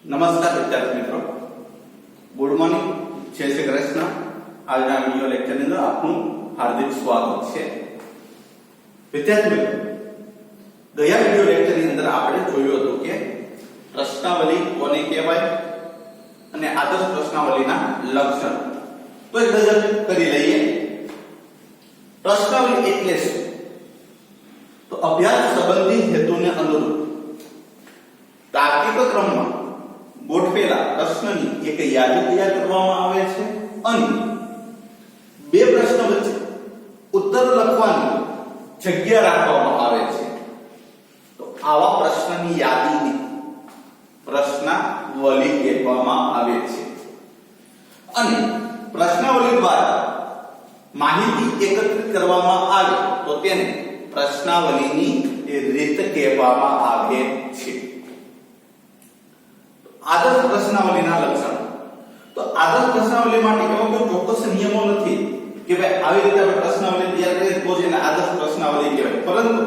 નમસ્કાર વિદ્યાર્થી મિત્રો, ગુડ મોર્નિંગ, જય શ્રી કૃષ્ણ. આજના વિડિયો લેક્ચરની અંદર આપનું હાર્દિક સ્વાગત છે. વિદ્યાર્થી મિત્રો, ગયા વિડિયો લેક્ચરની અંદર આપણે જોયું હતું કે પ્રશ્નાવલી કોને કહેવાય અને આદર્શ પ્રશ્નાવલીના લક્ષણ. તો એક નજર કરી લઈએ. પ્રશ્નાવલી એટલે શું? તો અભ્યાસ સંબંધી હેતુને અનુરૂપ તાર્કિક ક્રમમાં ગોઠવેલા પ્રશ્નની એક યાદી તૈયાર કરવામાં આવે છે અને બે પ્રશ્ન વચ્ચે ઉત્તર લખવાની જગ્યા રાખવામાં આવે છે. તો આવા પ્રશ્નની યાદીને પ્રશ્નાવલી કહેવામાં આવે છે અને પ્રશ્નાવલી દ્વારા માહિતી એકત્રિત કરવામાં આવે તો તેને પ્રશ્નાવલીની રીત કહેવામાં આવે છે. આદર્શ પ્રશ્નાવલીના લક્ષણો. તો આદર્શ પ્રશ્નાવલી માટે એવા કોઈ ચોક્કસ નિયમો નથી કે ભાઈ આવી રીતે આપણે પ્રશ્નાવલી તૈયાર કરીએ તો જ એને આદર્શ પ્રશ્નાવલી કહેવાય, પરંતુ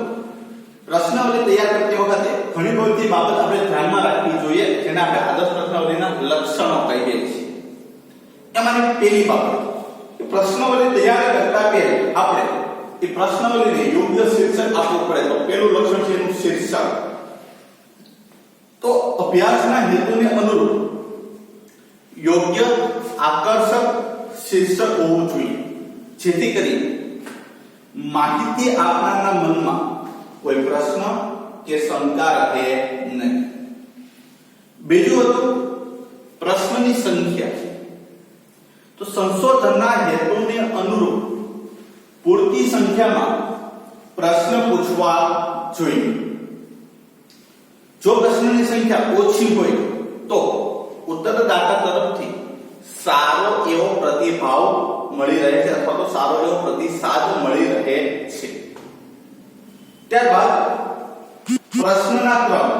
પ્રશ્નાવલી તૈયાર કરતી વખતે ઘણી બધી બાબત આપણે ધ્યાનમાં રાખવી જોઈએ જેને આપણે આદર્શ પ્રશ્નાવલીના લક્ષણો કહીએ છીએ. એમાંની પહેલી બાબત કે પ્રશ્નાવલી તૈયાર કરતા પહેલા આપણે એ પ્રશ્નાવલીને યોગ્ય શીર્ષક આપવું પડે. તો પહેલું લક્ષણ છે એનું શીર્ષક. તો અભ્યાસના હેતુને અનુરૂપ યોગ્ય આકર્ષક શીર્ષક હોવું જોઈએ જેથી કરી માહિતી આપનારના મનમાં કોઈ પ્રશ્ન કે શંકા રહે નહીં. બીજું હતું પ્રશ્નની સંખ્યા. તો સંશોધનના હેતુને અનુરૂપ પૂરતી સંખ્યામાં પ્રશ્ન પૂછવા જોઈએ. જો પ્રશ્નની સંખ્યા ઓછી હોય તો ઉત્તરદાતા તરફથી સારો એવો પ્રતિભાવ મળી રહે છે અથવા તો સારો એવો પ્રતિસાદ મળી રહે છે. ત્યારબાદ પ્રશ્નના ક્રમ.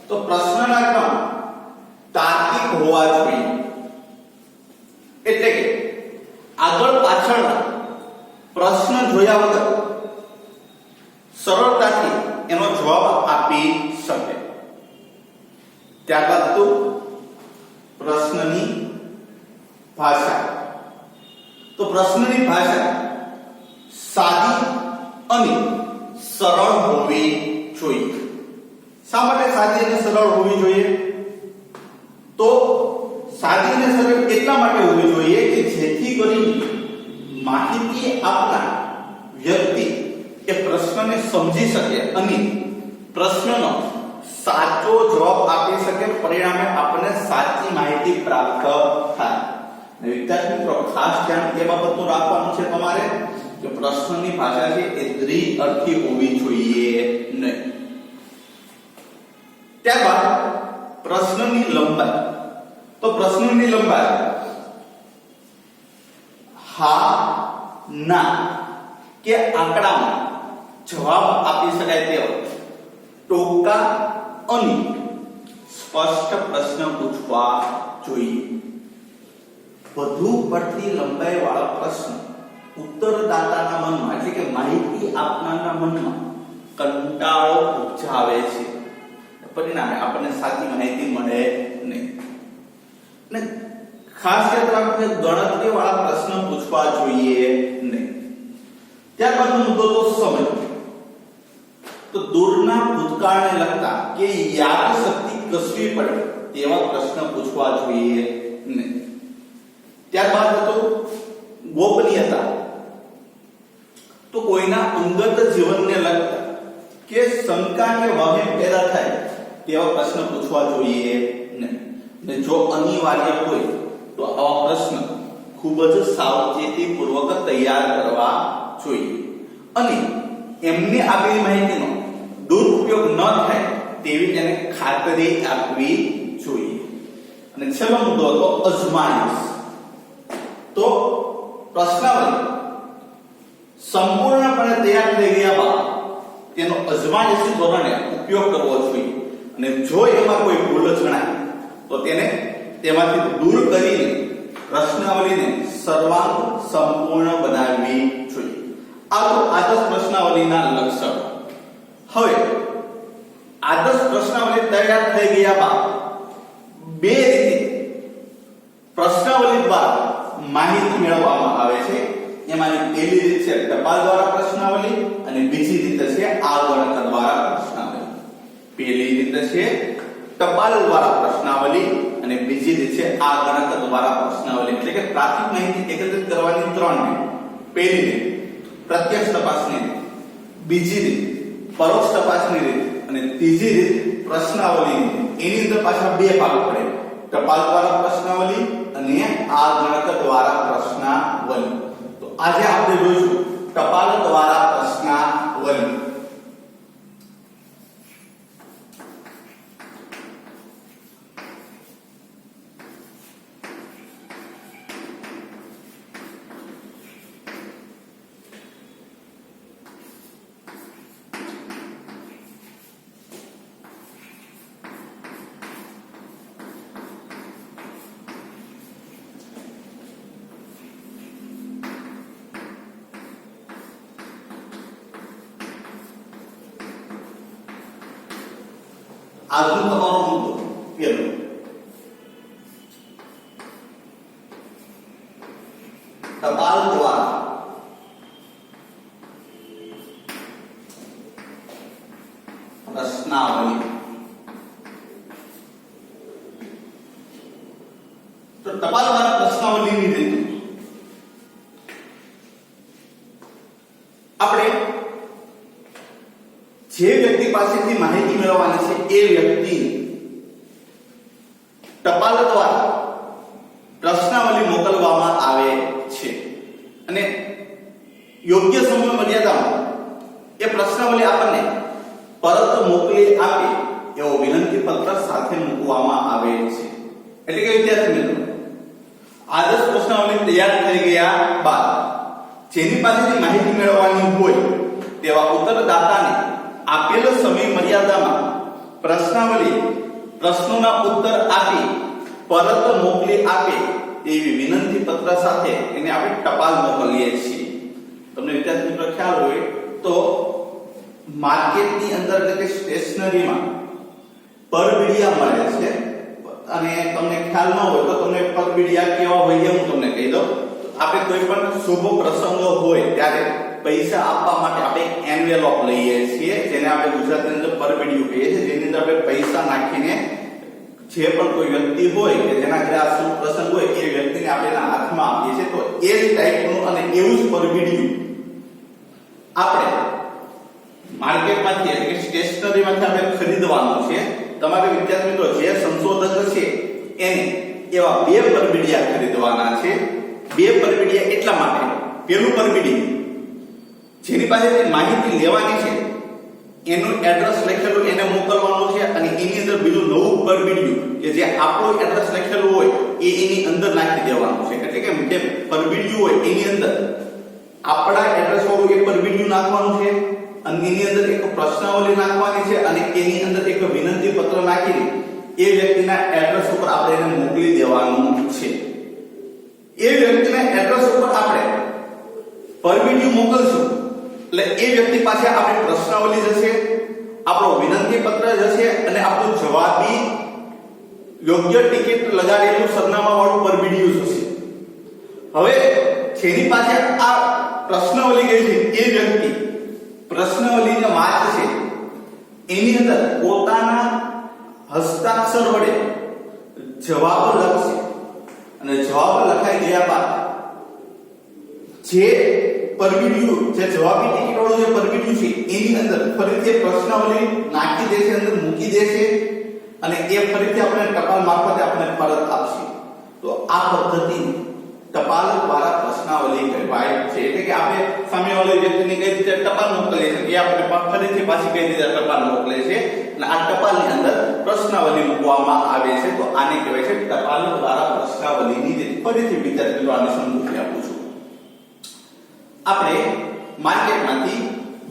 તો પ્રશ્નના ક્રમ તાર્કિક હોવા જોઈએ, એટલે કે આગળ પાછળના પ્રશ્ન જોયા વગર સરળતાથી એનો જવાબ આપી શકે. ત્યારબાદ તો પ્રશ્નની ભાષા. તો પ્રશ્નની ભાષા સાદી અને સરળ હોવી જોઈએ. શા માટે સાદી અને સરળ હોવી જોઈએ? તો સાદી અને સરળ એટલા માટે હોવી જોઈએ કે જેથી કરીને માહિતી આપનાર વ્યક્તિ એ પ્રશ્નને સમજી શકે અને પ્રશ્નનો સાચો જવાબ આપી શકે, પરિણામે આપણને સાચી માહિતી પ્રાપ્ત થાય. વિદ્યાર્થી મિત્રો, ખાસ ધ્યાન એ બાબતનું રાખવાનું છે તમારે કે પ્રશ્નની ભાષા છે એ દ્વિઅર્થી હોવી જોઈએ નહીં. ત્યારબાદ પ્રશ્નની લંબાઈ. તો પ્રશ્નની લંબાઈ હા, ના કે આંકડામાં જવાબ આપી શકાય તેવા ટૂંકા અને સ્પષ્ટ પ્રશ્ન પૂછવા જોઈએ. વધુ પડતી લંબાઈ વાળા પ્રશ્ન ઉત્તરદાતાના મનમાં, એટલે કે માહિતી આપનારના મનમાં કંટાળો ઉપજાવે છે, પરિણામે આપણને સાચી માહિતી મળે નહીં. ને ખાસ યાદ રાખો કે ગણતરી વાળા પ્રશ્ન પૂછવા જોઈએ નહીં. ત્યારબાદ મુદ્દો તો સમય. તો દૂરના ભૂતકાળને લગતા કે યાદ શક્તિ કસવી પડે તેવા પ્રશ્ન પૂછવા જોઈએ નહીં. ત્યારબાદ હતો ગોપનીયતા. તો કોઈના અંગત જીવનને લગતા કે શંકા કે વહેમ પેદા થાય તેવા પ્રશ્ન પૂછવા જોઈએ નહીં. ને જો અનિવાર્ય હોય તો આવા પ્રશ્ન ખૂબ જ સાવચેતીપૂર્વક તૈયાર કરવા જોઈએ અને એમની આપેલી માહિતીનો દુરુપયોગ ન થાય તેવી તેને ખાતરી આપવી જોઈએ. અને છેલ્લો મુદ્દો હતો અજમાયશ. તો પ્રશ્નાવલી સંપૂર્ણપણે તૈયાર થઈ ગયા બાદ તેનો અજમાયશી ધોરણે ઉપયોગ કરવો જોઈએ અને જો એમાં કોઈ ભૂલ જણાય તો તેને તેમાંથી દૂર કરીને પ્રશ્નાવલીને સર્વાંગ સંપૂર્ણ બનાવવી જોઈએ. આ તો આદર્શ પ્રશ્નાવલીના લક્ષણ. હવે આદર્શ પ્રશ્નાવલી તૈયાર થઈ ગયા બાદ બે રીતે પ્રશ્નાવલી દ્વારા માહિતી મેળવવામાં આવે છે. એમાંની પહેલી રીત છે ટપાલ દ્વારા પ્રશ્નાવલી અને બીજી રીત છે આ ગણક દ્વારા પ્રશ્નાવલી. પહેલી રીત છે ટપાલ દ્વારા પ્રશ્નાવલી અને બીજી રીત છે આ ગણક દ્વારા પ્રશ્નાવલી. એટલે કે પ્રાથમિક માહિતી એકત્રિત કરવાની ત્રણ રીત. પહેલી રીત પ્રત્યક્ષ તપાસની રીત, બીજી રીત પરોક્ષ તપાસની રીત અને ત્રીજી રીત પ્રશ્નાવલીની રીત. એની અંદર પાછા બે ભાગ પડે, ટપાલ દ્વારા પ્રશ્નાવલી અને આ ગણક દ્વારા પ્રશ્નાવલી. તો આજે આપણે જોઈશું ટપાલ દ્વારા પ્રશ્નાવલી. આજનો તમારો મુદ્દો પહેલો ટપાલ દ્વારા પ્રશ્નાવલી. તો ટપાલ દ્વારા પ્રશ્નાવલીની રીત આપણે જે વ્યક્તિ પાસેથી માહિતી મેળવવાની છે એ વ્યક્તિ ટપાલ દ્વારા પ્રશ્નાવલી મોકલવામાં આવે છે અને યોગ્ય સમય મર્યાદામાં એ પ્રશ્નાવલી આપણને પરત મોકલી આપે એવો વિનંતી પત્ર સાથે મૂકવામાં આવે છે. એટલે કે વિદ્યાર્થી મિત્રો, આદર્શ પ્રશ્નાવલી તૈયાર થઈ ગયા બાદ જેની પાસેથી માહિતી મેળવવાની હોય તેવા ઉત્તરદાતાને આપેલ સમય મર્યાદામાં પ્રશ્નાવલી પ્રશ્નોના ઉત્તર આપી પરત મોકલી આપે એવી વિનંતી પત્ર સાથે એને આપણે ટપાલ મોકલીએ છીએ. તમને વિદ્યાર્થી મિત્રો ખ્યાલ હોય તો માર્કેટની અંદર એટલે કે સ્ટેશનરીમાં પરબીડિયા મળે છે અને તમને ખ્યાલ ન હોય તો તમને પરબીડિયા કેવા હોય એ હું તમને કહી દઉં. આપણે કોઈ પણ શુભ પ્રસંગો હોય ત્યારે પૈસા આપવા માટે આપણે એન્વેલોપ લઈએ છીએ, જેને આપણે ગુજરાતીની અંદર પરબીડિયું કહીએ છીએ, જેની અંદર આપણે પૈસા નાખીને જે પણ કોઈ વ્યક્તિ હોય કે જેના ઘરે આ શુભ પ્રસંગ હોય એ વ્યક્તિને આપણે એના હાથમાં આપીએ છીએ. તો એ જ ટાઈપનું અને એવું જ પરબીડિયું આપણે માર્કેટમાંથી એટલે કે સ્ટેશનરીમાંથી આપણે ખરીદવાનું છે. તમારે વિદ્યાર્થી મિત્રો જે સંશોધક છે એને એવા બે પરબીડિયા ખરીદવાના છે. બે પરબીડિયા એટલા માટે, પેલું પરબીડિયું જેની પાસેથી માહિતી લેવાની છે એનું એડ્રેસ લખેલું એને મોકલવાનું છે અને એની અંદર બીજું નવું પરબીડિયું કે જે આપણું એડ્રેસ લખેલું હોય એ એની અંદર નાખી દેવાનું છે. એટલે કે જે પરબીડિયું હોય એની અંદર આપણા એડ્રેસ વાળું એક પરબીડિયું નાખવાનું છે અને એની અંદર એક પ્રશ્નાવલી નાખવાની છે અને એની અંદર એક વિનંતી પત્ર નાખીને એ વ્યક્તિના એડ્રેસ ઉપર આપણે એને મોકલી દેવાનું છે. એ વ્યક્તિના એડ્રેસ ઉપર આપણે પરબીડિયું મોકલશું એટલે એ વ્યક્તિ પાસે આપણી પ્રશ્નાવલી જશે, આપણો વિનંતી પત્ર જશે અને આપણું જવાબી યોગ્ય ટિકિટ લગાડેલું સરનામા વાળું પરબીડિયું જશે. હવે જેની પાસે આ પ્રશ્નાવલી ગઈ છે એ વ્યક્તિ પ્રશ્નાવલીને વાંચશે, એની અંદર પોતાના હસ્તાક્ષર વડે જવાબ લખશે અને જવાબ લખાઈ ગયા બાદ જે પરબીડિયું જે જવાબી ટિકિટ વાળું જે પરબીડિયું છે એની અંદર ફરીથી પ્રશ્નાવલી નાખી દેશે, અંદર મૂકી દેશે અને એ ફરીથી આપણે ટપાલ મારફતે આપણે પરત આપશે. તો આ પદ્ધતિ ટપાલ દ્વારા પ્રશ્નાવલી કહેવાય છે. એટલે કે આપણે સામેવાળી વ્યક્તિને કઈ રીતે ટપાલ મોકલીએ છીએ એ આપણે ફરીથી પાછી કઈ રીતે ટપાલ મોકલે છે અને આ ટપાલની અંદર પ્રશ્નાવલી મૂકવામાં આવે છે. તો આને કહેવાય છે ટપાલ દ્વારા પ્રશ્નાવલીની રીત. ફરીથી વિદ્યાર્થી મિત્રો આને સમજૂતી આપું છું. આપણે માર્કેટમાંથી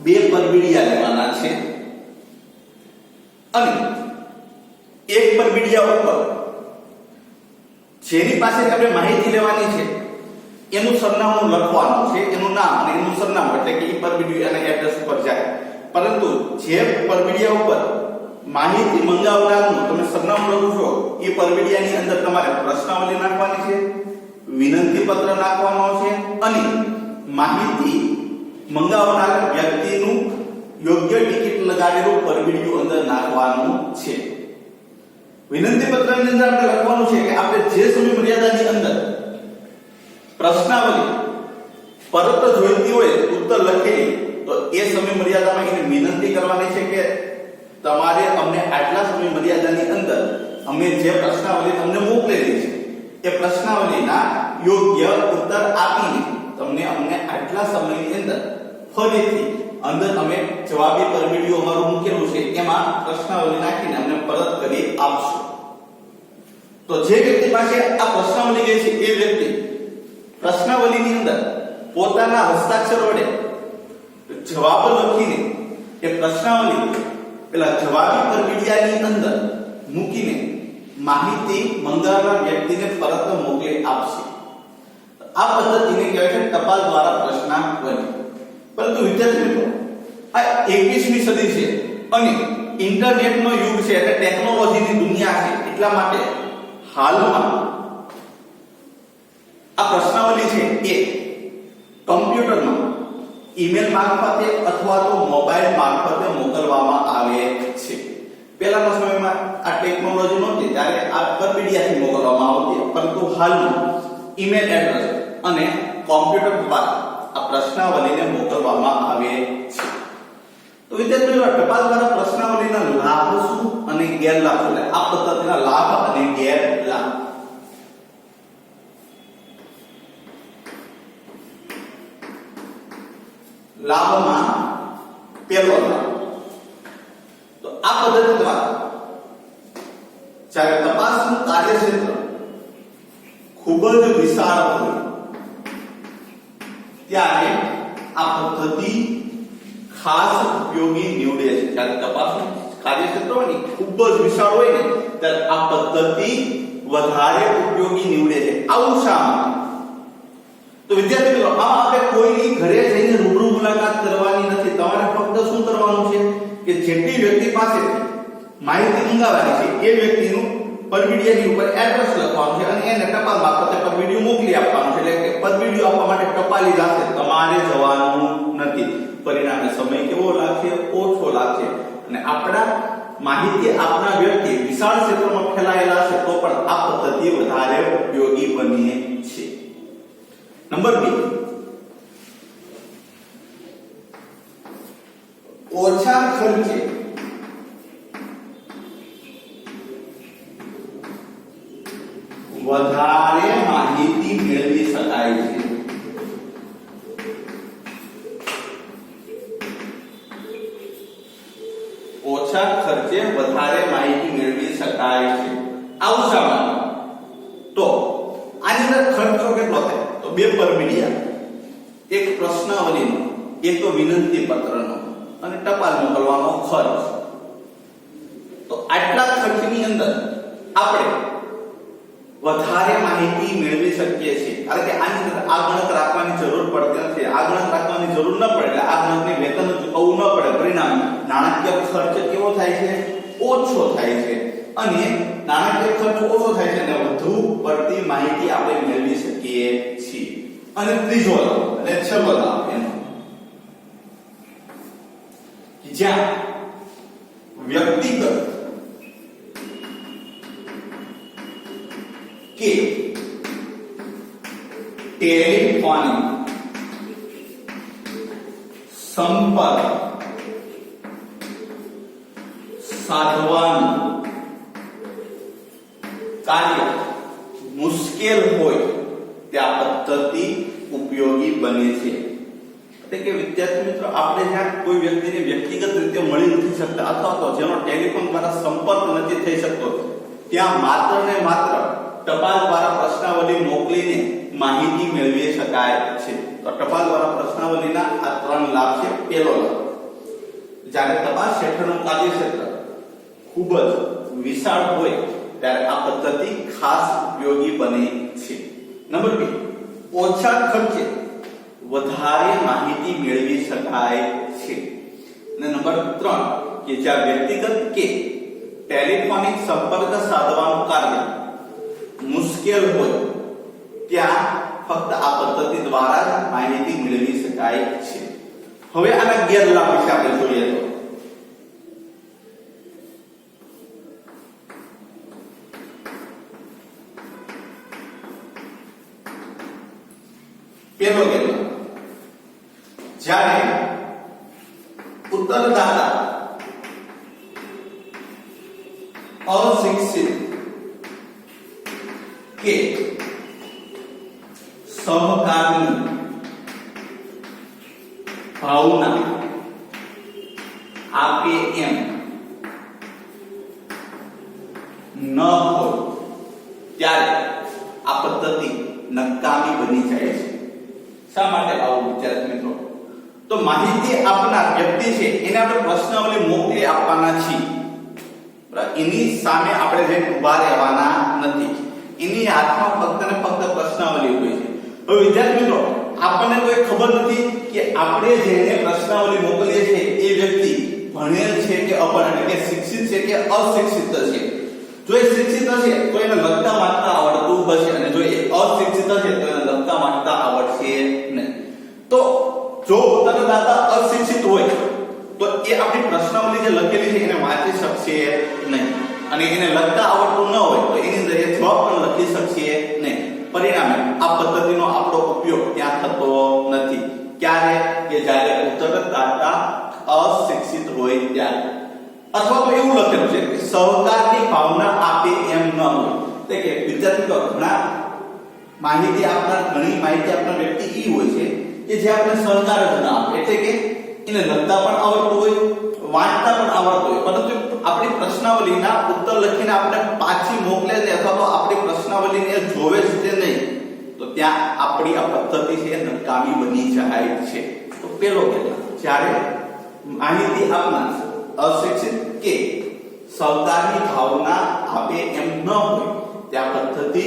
બે પરબીડિયા લેવાના છે અને એક પરબીડિયા ઉપર જેની પાસે આપણે માહિતી લેવાની છે એનું સરનામું લખવાનું છે, એનું નામ અને એનું સરનામું, એટલે કે એ પરબીડિયું એના એડ્રેસ ઉપર જાય. પરંતુ જે પરબીડિયા ઉપર માહિતી મંગાવનારનું તમે સરનામું લખો છો એ પરબીડિયાની અંદર તમારે પ્રશ્નાવલી નાખવાની છે, વિનંતી પત્ર નાખવાનો છે અને માહિતી મંગાવનાર વ્યક્તિનું યોગ્ય ટિકિટ લગાવેલું પરબીડિયું અંદર નાખવાનું છે. વિનંતી પત્રની અંદર આપણે લખવાનું છે કે આપણે જે સમય મર્યાદાની અંદર પ્રશ્નાવલી પરત જોઈતી હોય ઉત્તર લખેલી તો એ સમય મર્યાદામાં એને વિનંતી કરવાની છે કે તમારે અમને આટલા સમય મર્યાદાની અંદર અમે જે પ્રશ્નાવલી તમને મોકલેલી છે એ પ્રશ્નાવલીના યોગ્ય ઉત્તર આપીને તમને અમને આટલા સમયની અંદર ફરીથી અંદર અમે જવાબી પરબીડિયું અમારું મૂકેલું છે એમાં પ્રશ્નાવલી નાખીને અમને પરત કરી આપશો. તો જે વ્યક્તિ પાસે આ પ્રશ્નાવલી ગઈ છે એ વ્યક્તિ પ્રશ્નાવલીની અંદર પોતાના હસ્તાક્ષર વડે જવાબ લખીને એ પ્રશ્નાવલી પેલા જવાબી પરબીડિયાની અંદર મૂકીને માહિતી મંગાવનાર વ્યક્તિને પરત મોકલી આપશે. આ પદ્ધતિને કહેવાય છે ટપાલ દ્વારા પ્રશ્નાવલી. પરંતુ વિદ્યાર્થી મિત્રો આ 21મી સદી છે અને ઇન્ટરનેટનો યુગ છે એટલે ટેકનોલોજીની દુનિયા છે એટલા માટે હાલમાં આ પ્રશ્નાવલી છે એ કમ્પ્યુટરમાં ઈમેલ મારફતે અથવા તો મોબાઈલ મારફતે મોકલવામાં આવે છે. પહેલાના સમયમાં આ ટેકનોલોજી નહોતી ત્યારે આ પરબીડિયાથી મોકલવામાં આવતી, પરંતુ હાલમાં ઈમેલ એડ્રેસ અને કોમ્પ્યુટર દ્વારા આ પ્રશ્નાવલીને મોકલવામાં આવે છે. તો વિદ્યાર્થીઓ ટપાલ દ્વારા પ્રશ્નાવલીના લાભ શું અને ગેરલાભ એટલે આ પદ્ધતિના લાભ અને ગેરલાભ. લાભમાં પહેલો લાભ તો આ પદ્ધતિ દ્વારા જ્યારે તપાસનું કાર્યક્ષેત્ર ખૂબ જ વિશાળ હોય ત્યારે આ પદ્ધતિ ખાસ ઉપયોગી નીવડે છે. જ્યારે તપાસનું કાર્યક્ષેત્ર હોય ને ખૂબ જ વિશાળ હોય ને ત્યારે આ પદ્ધતિ વધારે ઉપયોગી નીવડે છે. આવું શા માટે? તો વિદ્યાર્થી મિત્રો આ આપણે કોઈની ઘરે જઈને રૂબરૂ મુલાકાત કરવાની નથી. તમારે ફક્ત શું કરવાનું છે કે જેટલી વ્યક્તિ પાસે માહિતી મંગાવવાની છે એ વ્યક્તિનું પરબીડિયાની ઉપર એડ્રેસ લખવાનું છે અને એને ટપાલ મારફતે પરબીડિયું મોકલી આપવાનું છે. એટલે કે પરબીડિયું આપવા માટે ટપાલી જશે, તમારે જવાનું નથી. પરિણામે સમય કેવો લાગશે? ઓછો લાગશે. અને આપણા માહિતી આપનાર વ્યક્તિ વિશાળ ક્ષેત્રમાં ફેલાયેલા છે તો પણ આ પદ્ધતિ વધારે ઉપયોગી બને છે. નંબર 2 ઓછા ખર્ચે વધારે માહિતી મેળવી શકાય છે. ઓછા ખર્ચે વધારે માહિતી મેળવી શકાય છે. આવું શા માટે? તો આની અંદર ખર્ચો કેટલો થાય? તો બે પરબીડિયા, એક પ્રશ્નાવલીનો, એક વિનંતી પત્રનો અને ટપાલ મોકલવાનો ખર્ચ. તો આટલા ખર્ચની અંદર આપણે વધારે માહિતી મેળવી શકીએ છીએ. કારણ કે આની અંદર આ ગણક રાખવાની જરૂર પડતી નથી. આ ગણક રાખવાની જરૂર ન પડે એટલે આ ગણકને વેતન ચૂકવવું ન પડે. પરિણામે નાણાકીય ખર્ચ કેવો થાય છે? ઓછો થાય છે. અને નાણાકીય ખર્ચ ઓછો થાય છે અને વધુ પડતી માહિતી આપણે મેળવી શકીએ છીએ. અને ત્રીજો લાભ એટલે છેલ્લો લાભ એનો જ્યાં વ્યક્તિગત કે ટેલિફોનિક સંપર્ક સાધવાનું કાર્ય મુશ્કેલ હોય ત્યાં પદ્ધતિ ઉપયોગી બને છે. એટલે કે વિદ્યાર્થી મિત્રો આપણે જ્યાં કોઈ વ્યક્તિને વ્યક્તિગત રીતે મળી નથી શકતા અથવા તો જેનો ટેલિફોન દ્વારા સંપર્ક નથી થઈ શકતો ત્યાં માત્ર ને માત્ર ટપાલ દ્વારા પ્રશ્નાવલી મોકલીને માહિતી મેળવી શકાય છે. તો ટપાલ દ્વારા પ્રશ્નાવલીના આ 3 લાભ છે. પહેલો લાભ જ્યારે તપાસ ક્ષેત્રનું કાર્યક્ષેત્ર ખૂબ જ વિશાળ હોય ત્યારે આ પદ્ધતિ ખાસ ઉપયોગી બને છે. નંબર 2 ઓછા ખર્ચે વધારે માહિતી મેળવી શકાય છે. અને નંબર 3 કે જ્યાં વ્યક્તિગત કે ટેલિફોનિક સંપર્ક સાધવાનું કાર્ય મુશ્કેલ હોય ત્યાં ફક્ત આ પદ્ધતિ દ્વારા જ માહિતી મેળવી શકાય છે. હવે આના ગેરલાભ વિશે આપણે જોઈએ તો પહેલો ગેરલાભ, જ્યારે ઉત્તરદાતા અશિક્ષિત કે સહકારની ભાવના આપે એમ ન હોય ત્યારે આ પદ્ધતિ નકામી બની જાય છે. શા માટે આવું વિચાર મિત્રો? તો માહિતી આપનાર વ્યક્તિ છે એને આપણે પ્રશ્નાવલી મોકલી આપવાના છીએ, એની સામે આપણે જઈને ઉભા રહેવાના નથી. એની હાથમાં ફક્ત ને ફક્ત પ્રશ્નાવલી હોય છે. હવે વિદ્યાર્થી મિત્રો, આપણને કોઈ ખબર નથી કે આપણે જેને પ્રશ્નાવલી મોકલીએ છીએ એ વ્યક્તિ ભણેલ છે કે અભણ, એટલે કે શિક્ષિત છે કે અશિક્ષિત છે. જો એ શિક્ષિત હશે તો એને લખતા વાંચતા આવડતું હશે, અને જો એ અશિક્ષિત હશે તો એને લખતા વાંચતા આવડશે નહીં. તો જો ઉત્તરદાતા અશિક્ષિત હોય તો એ આપણી પ્રશ્નાવલી જે લખેલી છે એને વાંચી શકશે નહીં, અને એને લખતા આવડતું ન હોય તો એની અંદર એ જવાબ પણ લખી શકશે નહીં. પરિણામે આ પદ્ધતિનો આપણો ઉપયોગ ત્યાં થતો નથી. ક્યારે? કે જ્યારે ઉત્તરદાતા અશિક્ષિત હોય ત્યારે. અથવા તો એવું લખેલું છે કે સહકારની ભાવના આપે એમ ન હોય, એટલે કે વિદ્યાર્થીઓ ઘણી માહિતી આપનાર વ્યક્તિ ઈ હોય છે કે જે આપણે સહકાર જ ના આપે, એટલે કે એને લખતા પણ આવડતું હોય, વાંચતા પણ આવડતું હોય, પરંતુ આપણી પ્રશ્નાવલીના ઉત્તર લખીને આપણે પાછી મોકલે છે અથવા તો આપણી પ્રશ્નાવલીને જોવે જ તે નહીં, તો ત્યાં આપણી આ પદ્ધતિ છે નકામી બની જાય છે. તો પેલો કે જ્યારે માહિતી આપનાર અશિક્ષિત કે સહકારની ભાવના આપે એમ ન હોય ત્યાં પદ્ધતિ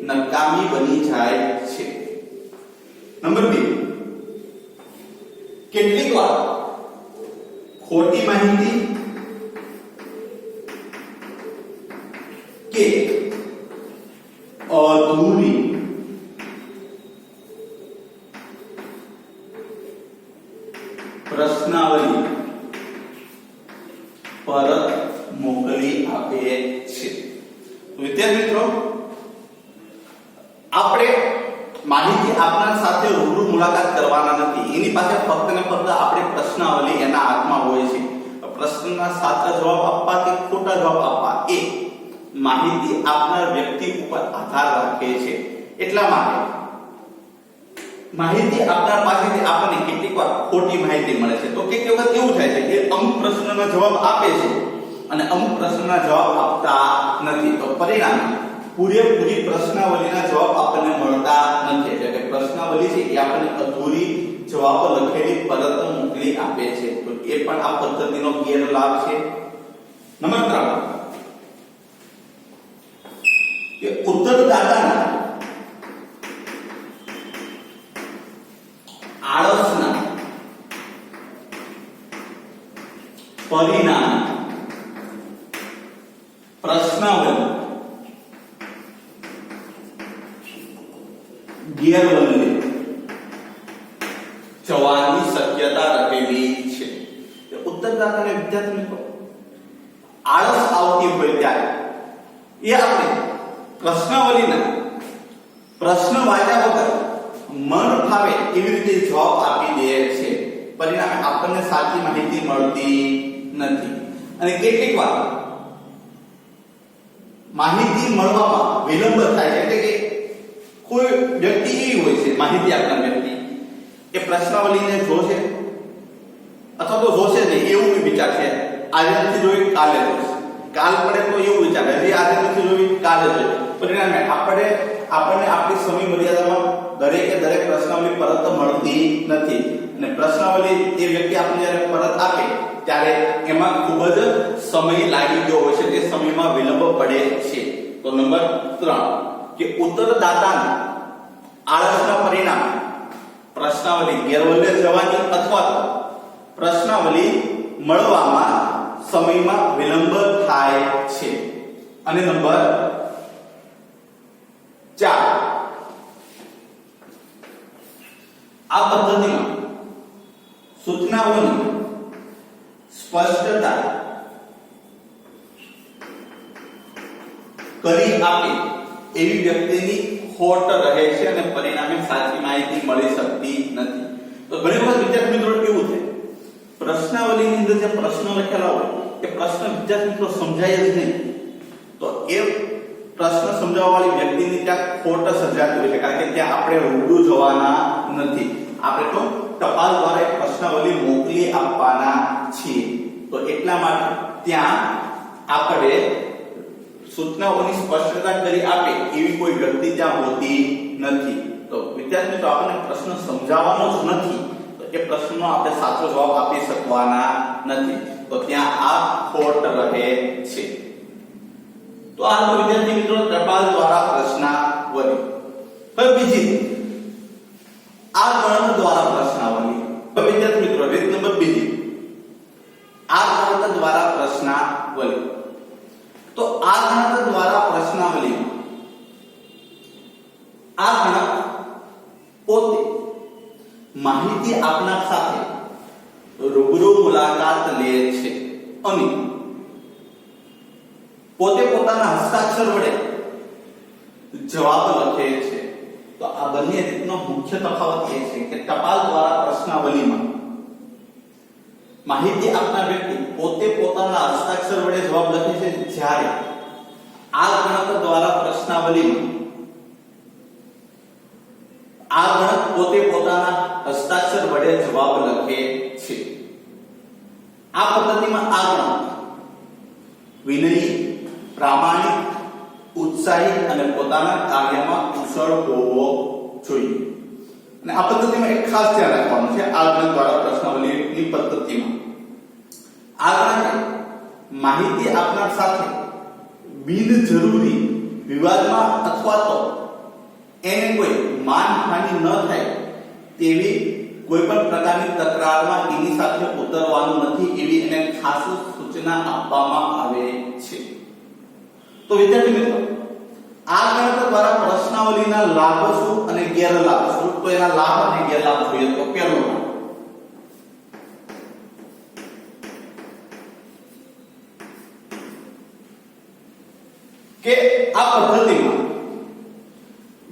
નકામી બની જાય છે. નંબર 2, કેટલીક વાર ખોટી માહિતી કે અધૂરી પ્રશ્નાવલી પરત મોકલી આપે છે. વિદ્યાર્થી મિત્રો, આપણે માહિતી આપનાર સાથે રૂબરૂ મુલાકાત કરવાના નથી. એની પાસે ફક્ત ને ફક્ત આપણે પ્રશ્નાવલી એના હાથમાં હોય છે. પ્રશ્નના સાચા જવાબ આપવા કે ખોટા જવાબ આપવા એ માહિતી આપનાર વ્યક્તિ ઉપર આધાર રાખે છે. એટલા માટે માહિતી આપનાર પાસેથી આપણને કેટલીક વાર ખોટી માહિતી મળે છે. તો કેટલીક વખત એવું થાય છે કે અમુક પ્રશ્નના જવાબ આપે છે અને અમુક પ્રશ્નના જવાબ આપતા નથી. તો પરિણામે પૂરેપૂરી પ્રશ્નાવલીના જવાબ આપણને મળતા નથી. એટલે કે પ્રશ્નાવલી છે એ આપણને અધૂરી જવાબ લખેલી પરત મોકલી આપે છે. તો એ પણ આ પદ્ધતિનો ગેરલાભ છે. નંબર 3, કે ઉત્તરદાતાના આળસના પરિણામે પ્રશ્નાવલી ગેરવલ્લે જવાની શક્યતા રહેલી છે. ઉત્તરદાતાને વિદ્યાર્થી મિત્રો આળસ આવતી હોય ત્યારે એ આપણે પ્રશ્નાવલીના પ્રશ્ન વાંચ્યા વગર મન ફાવે એવી રીતે જવાબ આપી દે છે. પરિણામે આપણને સાચી માહિતી મળતી નથી. અને કેટલીક વાર માહિતી મળવામાં વિલંબ થાય છે. એટલે કે કોઈ વ્યક્તિ એવી હોય છે, માહિતી આપનાર વ્યક્તિ, એ પ્રશ્નાવલીને જોશે અથવા તો જોશે નહીં એવું વિચાર છે, આજે નથી જોઈ કાલે જોશે, કાલ પડે તો એવું વિચારે છે આજે નથી જોઈ કાલે જોઈ. પરિણામે આપણને આપણી સમય મર્યાદામાં દરેકે દરેક પ્રશ્નાવલી પરત મળતી નથી. અને પ્રશ્નાવલી એ વ્યક્તિ આપણને જ્યારે પરત આપે ત્યારે એમાં ખૂબ જ સમય લાગી ગયો હોય છે, તે સમયમાં વિલંબ પડે છે. તો નંબર 3, કે ઉત્તરદાતાના આળસના પરિણામે પ્રશ્નાવલી ગેરવલ્લે જવાની અથવા તો પ્રશ્નાવલી મળવામાં સમયમાં વિલંબ થાય છે. અને નંબર 4, આ પદ્ધતિમાં સૂચનાઓની સ્પષ્ટતા કરી આપે એવી વ્યક્તિની ખોટ રહે છે અને પરિણામે સાચી માહિતી મળી શકતી નથી. તો ઘણી વખત વિદ્યાર્થી મિત્રો કેવું છે, પ્રશ્નાવલીની અંદર જે પ્રશ્નો લખેલા હોય એ પ્રશ્ન વિદ્યાર્થી મિત્રો સમજાય જ નહીં, તો એ પ્રશ્ન સમજાવવાવાળી વ્યક્તિની ત્યાં ખોટ સર્જાતી હોય છે, કારણ કે ત્યાં આપણે રૂબરૂ જવાના નથી, આપણે તો ટપાલ દ્વારા એક પ્રશ્નાવલી મોકલી આપવાના છીએ. તો એટલા માટે ત્યાં આપણે સૂચનાઓની સ્પષ્ટતા કરી આપે એવી કોઈ વ્યક્તિ ત્યાં હોતી નથી. તો વિદ્યાર્થી મિત્રો આપણને પ્રશ્ન સમજાવવાનો જ નથી, તો એ પ્રશ્નનો આપણે સાચો જવાબ આપી શકવાના નથી, તો ત્યાં આ ખોટ રહે છે. તો આ તો વિદ્યાર્થી મિત્રો ટપાલ દ્વારા પ્રશ્નાવલી. હવે બીજી આ ગણન દ્વારા પ્રશ્નાવલી. હવે વિદ્યાર્થી મિત્રો રીત નંબર બીજી, આ ગણન દ્વારા પ્રશ્નાવલી. તો આ ગણક દ્વારા પ્રશ્નાવલી, આ ગણક પોતે માહિતી આપનાર સાથે રૂબરૂ મુલાકાત લે છે અને પોતે પોતાના હસ્તાક્ષર વડે જવાબ લખે છે. તો આ બંને રીતનો મુખ્ય તફાવત એ છે કે ટપાલ દ્વારા પ્રશ્નાવલીમાં માહિતી આપનાર વ્યક્તિ પોતે પોતાના હસ્તાક્ષર વડે જવાબ લખે છે, જ્યારે આ ગણક દ્વારા પ્રશ્નાવલીમાં આ ગણક પોતે પોતાના હસ્તાક્ષર વડે જવાબ લખે છે. આ પદ્ધતિમાં આ ગણક વિનયી, પ્રામાણિક, ઉત્સાહી અને પોતાના કાર્યમાં કુશળ હોવો જોઈએ. અને આ પદ્ધતિમાં એક ખાસ ધ્યાન રાખવાનું છે, આ ગણક દ્વારા પ્રશ્નાવલીની પદ્ધતિમાં આ ગણકે માહિતી આપનાર સાથે બિનજરૂરી વિવાદમાં અથવા તો એને કોઈ માનહાનિ ન થાય તેવી કોઈ પણ પ્રકારની તકરારમાં એની સાથે ઉતરવાનું નથી, એવી એને ખાસ સૂચના આપવામાં આવે છે. તો વિદ્યાર્થી મિત્રો, આ ગણક દ્વારા પ્રશ્નાવલીના લાભ શું અને ગેરલાભ શું? તો એના લાભ અને ગેરલાભ જોઈએ તો પહેલો લાભ કે આ પદ્ધતિમાં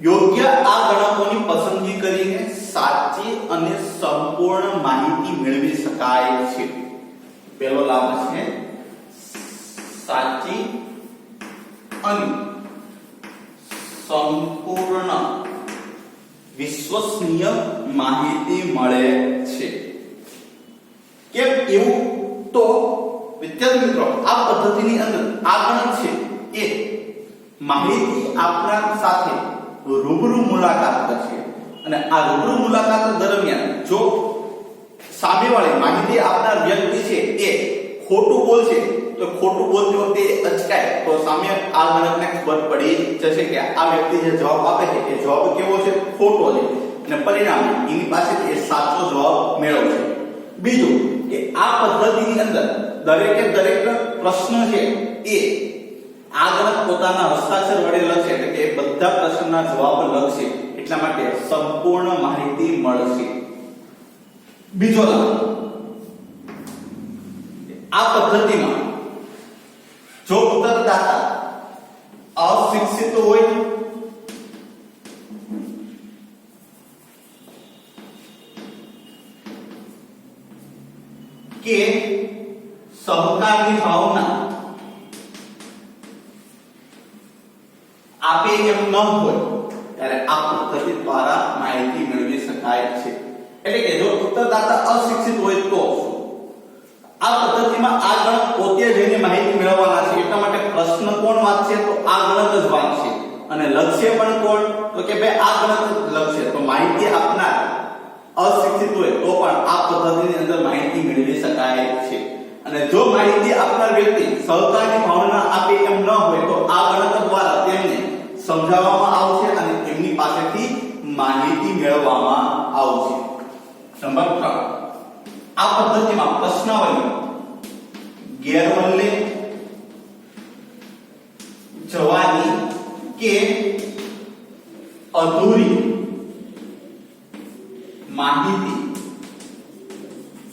યોગ્ય આ ગણકોની પસંદગી કરીને સાચી અને સંપૂર્ણ માહિતી મેળવી શકાય છે. પહેલો લાભ છે સાચી અને સંપૂર્ણ વિશ્વસનીય માહિતી મળે છે. કેમ એવું? તો વિદ્યાર્થી મિત્રો, આ પદ્ધતિની અંદર આ ગણક છે એ માહિતી આપનાર સાથે રૂબરૂ મુલાકાત કરશે અને આ રૂબરૂ મુલાકાત દરમિયાન જો સામેવાળી માહિતી આપનાર વ્યક્તિ છે એ ખોટું બોલશે તો ખોટું બોલતી વખતે અચકાય તો સામે આ ગણકને ખબર પડી જશે કે આ વ્યક્તિ જે જવાબ આપે છે એ જવાબ કેવો છે? ખોટો છે, અને પરિણામે એની પાસેથી એ સાચો જવાબ મેળવશે. બીજું કે આ પદ્ધતિની અંદર દરેકે દરેક પ્રશ્ન છે એ આ ગણક પોતાના હસ્તાક્ષર વડે લખશે, એટલે કે બધા પ્રશ્નના જવાબ લખશે, એટલા માટે સંપૂર્ણ માહિતી મળશે. બીજો લાભ, આ પદ્ધતિમાં જો ઉત્તરદાતા અશિક્ષિત હોય કે સહકારની ભાવના આપે એમ ન હોય ત્યારે આ પદ્ધતિ દ્વારા માહિતી મેળવી શકાય છે. એટલે કે જો ઉત્તરદાતા અશિક્ષિત હોય તો આ પદ્ધતિમાં આ ગણક પોતે જઈને માહિતી મેળવવાના છે, એટલા માટે પ્રશ્ન કોણ વાંચશે? તો આ ગણક જ વાંચશે, અને લખશે પણ કોણ? તો કે ભાઈ આ ગણક લખશે. તો માહિતી આપનાર અશિક્ષિત હોય તો પણ આ પદ્ધતિની અંદર માહિતી મેળવી શકાય છે. અને જો માહિતી આપનાર વ્યક્તિ સહકારની ભાવના આપે એમ ન હોય તો આ ગણક દ્વારા તેમને સમજાવવામાં આવશે અને તેમની પાસેથી માહિતી મેળવવામાં આવશે. નંબર 3, આ પદ્ધતિમાં પ્રશ્નાવલી ગેરવલ્લે જવાની કે અધૂરી માહિતી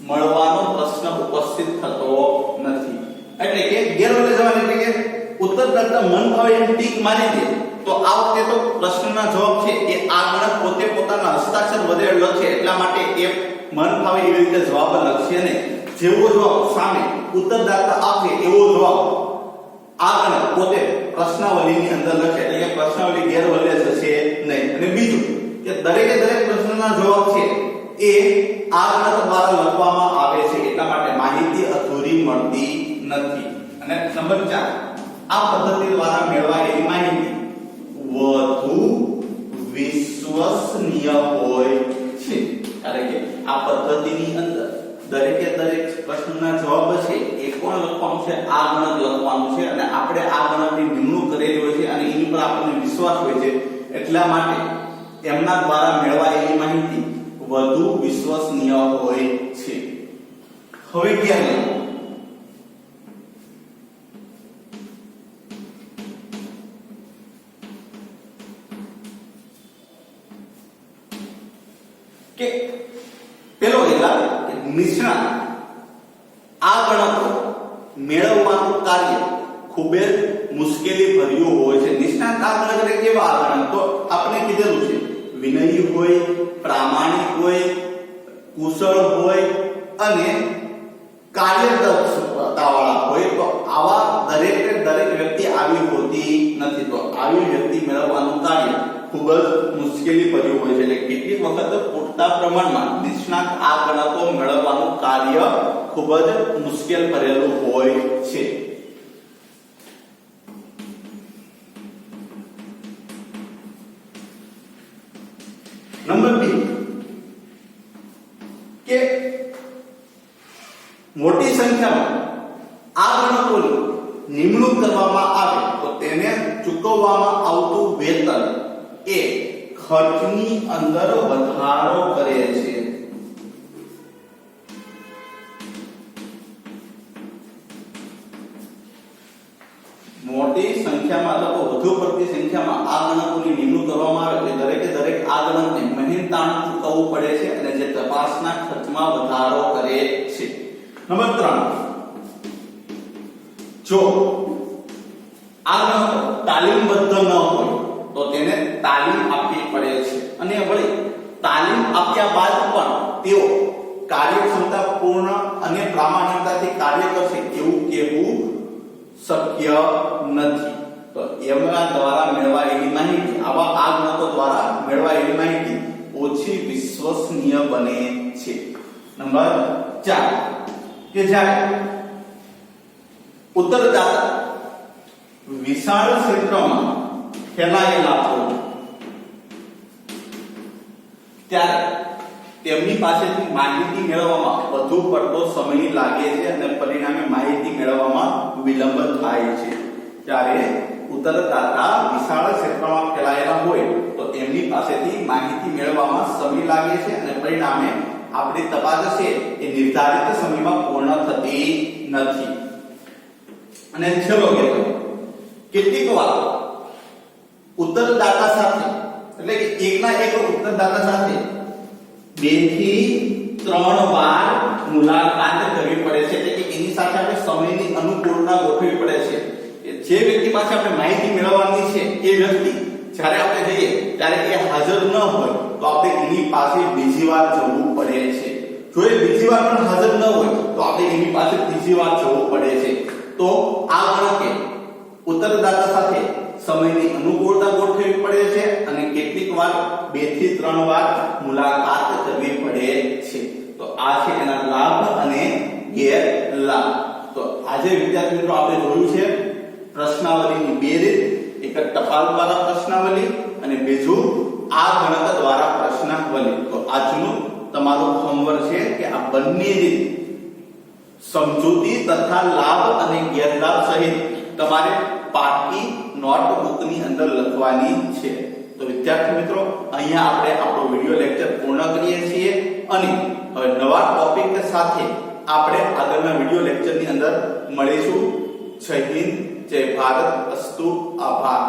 મળવાનો પ્રશ્ન ઉપસ્થિત થતો નથી. એટલે કે ગેરવલ્લે જવાની એટલે કે ઉત્તર દાતા મન ભાવે એમ ટીક મારી દે તો આ વખતે તો પ્રશ્નના જવાબ છે એ આ ગણક પોતે પોતાના હસ્તાક્ષર વડે લખે, એટલા માટે એ મન ભાવે એવી રીતે જવાબ લખશે ને. જેવો જવાબ સામે ઉત્તરદાતા આપે એવો જવાબ આ ગણક પોતે પ્રશ્નાવલીની અંદર લખે, એટલે કે પ્રશ્નાવલી ગેરવલ્લે જશે નહીં. અને બીજું કે દરેકે દરેક પ્રશ્નના જવાબ છે એ આ ગણક દ્વારા લખવામાં આવે છે, એટલા માટે માહિતી અધૂરી મળતી નથી. અને નંબર 4, આ પદ્ધતિ દ્વારા મેળવાયેલી માહિતી વધુ વિશ્વસનીય હોય છે. કારણ કે આ પદ્ધતિની અંદર દરેકે દરેક પ્રશ્નના જવાબ છે એ કોણ લખવાનું છે? આ ગણક લખવાનું છે. અને આપણે આ ગણકની નિમણૂક કરેલી હોય છે અને એની પર આપણને વિશ્વાસ હોય છે, એટલા માટે તેમના દ્વારા મેળવાયેલી માહિતી વધુ વિશ્વસનીય હોય છે. હવે ક્યારે કે પેલો એલા કે નિષ્ણાત આ ગણકો મેળવવાનું કાર્ય ખૂબ જ મુશ્કેલી ભર્યું હોય છે. નિષ્ણાત આ ગણક એટલે કેવા આ ગણક? તો આપણે કીધેલું છે વિનયી હોય, પ્રામાણિક હોય, કુશળ હોય અને કાર્યદક્ષતાવાળા હોય. તો આવા દરેક વ્યક્તિ આવી હોતી નથી. તો આવી વ્યક્તિ મેળવવાનું કાર્ય ખૂબ જ મુશ્કેલી ભર્યું હોય છે. એટલે કેટલીક વખત પૂરતા પ્રમાણમાં નિષ્ણાત આ ગણકો મેળવવાનું કાર્ય ખૂબ જ મુશ્કેલ ભરેલું હોય છે. નંબર 2 કે મોટી સંખ્યામાં આ ગણકોની નિમણૂક કરવામાં આવે તો તેને ચૂકવવામાં આવતું વેતન એ ખર્ચની અંદર વધારો કરે છે. મોટી સંખ્યામાં અથવા વધુ પડતી સંખ્યામાં આ ગણકોની નિમણૂક કરવામાં આવે એટલે દરેકે દરેક આ ગણકને મહેનતાણ ચૂકવવું પડે છે અને જે તપાસના ખર્ચમાં વધારો કરે છે. નંબર 3, જો આ ગણકો તાલીમબદ્ધ ન હોય તો તેને તાલીમ આપવી પડે છે. અને વળી તાલીમ આપ્યા બાદ પણ તેઓ કાર્યક્ષમતાપૂર્ણ અને પ્રામાણિકતાથી કાર્ય કરશે એવું કહેવું શક્ય નથી. તો એમના દ્વારા મેળવાયેલી માહિતી, આવા આ ગણકો દ્વારા મેળવાયેલી માહિતી ઓછી વિશ્વસનીય બને છે. નંબર 4 કે જ્યારે ઉત્તરદાતા વિશાળ ક્ષેત્રમાં ફેલાયેલા હોય ત્યારે તેમની પાસેથી માહિતી મેળવવામાં વધુ પડતો સમય લાગે છે અને પરિણામે માહિતી મેળવવામાં વિલંબ થાય છે. જ્યારે ઉત્તરદાતા વિશાળ ક્ષેત્રમાં ફેલાયેલા હોય તો તેમની પાસેથી માહિતી મેળવવામાં સમય લાગે છે અને પરિણામે આપણી તપાસ છે એ નિર્ધારિત સમયમાં પૂર્ણ થતી નથી. અને છેલ્લો કહેતો કેટલીક વાર ઉત્તરદાતા સાથે એટલે કે એકના એક ઉત્તરદાતા સાથે 2 થી 3 વાર મુલાકાત કરવી પડે છે. એટલે કે એની સાથે આપણે સમયની અનુકૂળતા ગોઠવવી પડે છે. જે વ્યક્તિ પાસે આપણે માહિતી મેળવવાની છે એ વ્યક્તિ જ્યારે આપણે જઈએ ત્યારે એ હાજર ન હોય તો આપણે એની પાસે બીજી વાર જવું પડે છે. જો એ બીજી વાર પણ હાજર ન હોય તો આપણે એની પાસે ત્રીજી વાર જવું પડે છે. તો આ ગણકે ઉત્તરદાતા સાથે સમયની અનુકૂળતા ગોઠવવી પડે છે અને કેટલીક વાર 2 થી 3 વાર મુલાકાત કરવી પડે છે. તો આ છે એના લાભ અને ગેરલાભ. તો આજે વિદ્યાર્થી મિત્રો આપણે જોયું છે પ્રશ્નાવલીની 2 રીત, એક ટપાલ દ્વારા પ્રશ્નાવલી અને બીજું આ ગણક દ્વારા પ્રશ્નાવલી. તો આજનું તમારું હોમવર્ક છે કે આ બંને રીત સમજૂતી તથા લાભ અને ગેરલાભ સહિત તમારે પાકી નોટબુકની અંદર લખવાની છે. તો વિદ્યાર્થી મિત્રો અહીંયા આપણે આપણો વિડિયો લેક્ચર પૂર્ણ કરીએ છીએ અને હવે નવા ટોપિક સાથે આપણે આગળના વિડિયો લેક્ચરની અંદર મળીશું. જય હિન્દ, જય ભારત, અસ્તુ, આભાર.